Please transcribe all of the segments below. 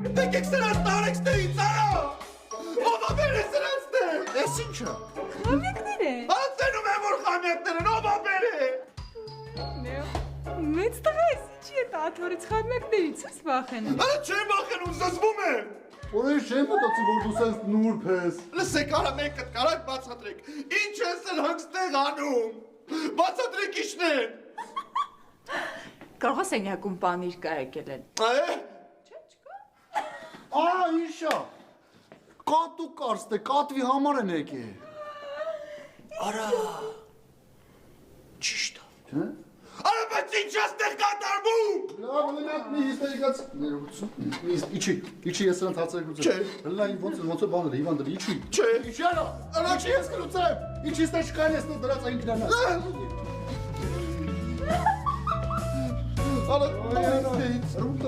Եկեք սրանց տարեք ստեից, արա։ Ով աբեր է սրանց տե։ Ես ինչը։ Խամյակներ է։ Անցենում եմ, որ խամյակներ են, ով աբեր է։ Մեծ տղա ես, ինչի է աթորից խամյակներից ես վախենում։ Արա չեմ վախենում, զզվում եմ։ Որոշ չեմ մտածի, որ դու սենց նուրբ ես։ Լսեք, արա մեկը կարակ բացատրեք։ Ինչ են սրանք ստեղ անում։ Բացատրեք իշն են։ Կարող է սենյակում պանիր կա եկել են։ Ինչա։ Կատու կարստ է, կատվի համար են եկել։ Արա։ Ճիշտ է։ Չէ՞։ Արա բայց ինչ է ստեղ կատարվում։ Լավ, լնակ մի հիստերիկաց ներողություն։ Իչի ես սրանց հացեր գուցեմ։ Չէ։ Լնա ոնց բաներ, Իվան դրի, իչի։ Չէ։ Իչի արա, արա չի ես կլուցեմ։ Իչի ստեղ չկան ես դրած այն գնանա։ Արա ստեից։ Ռուտը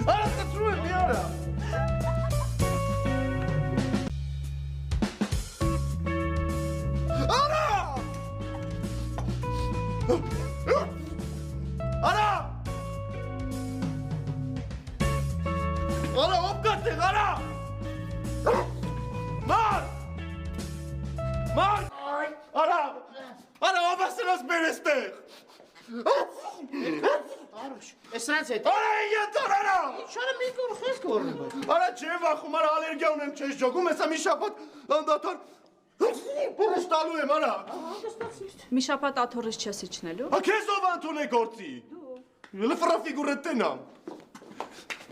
Արա կտրու եմ մի արա։ Արա։ Արա։ Արա ով կա տեղ, արա։ Մար։ Մար։ Արա։ Արա ով է սրանց մեր էստեղ։ Արոշ, ես սրանց հետ։ Արա ենտար, արա։ Ինչարը մի կոր խես կորնի բայց։ Արա չեմ վախում, արա ալերգիա ունեմ, չես ջոգում, հեսա մի շաբաթ անդադար բուրս տալու եմ, արա։ Մի շաբաթ աթորից չես իջնելու։ Ա քեզ ով անթուն է գործի։ Լֆրա ֆիգուրը տենամ։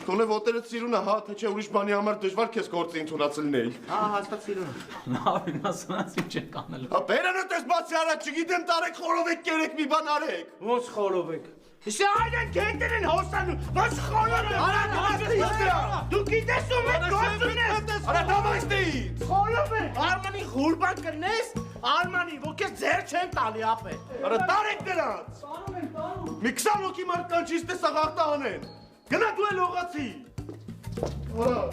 Թոնե ոտերը ծիրունը, հա, թե չէ ուրիշ բանի համար դժվար քեզ գործի ընդունացնեի։ Հաստատ սիրուն։ Լավ, նա սրանց ինչ է կանելու։ Հա բերանը տես բացի արա, չգիտեմ տարեք խորովեք կերեք մի բան արեք։ Ոնց խորովեք։ Իսկ այն են գետեր են հոսանում, ոնց խորովեք։ Արա դու գիտես ով է գործում ես։ Արա դավայստեից։ Խորովեք։ Արմանի խուրբան կնես, Արմանի ոգես ձեր չեն տալի ապե։ Արա տարեք դրանց։ Մի 20 հոգի մարդ կանչից տեսա ղաղտա անեն։ Գնա դու էլ ողացի։ Արա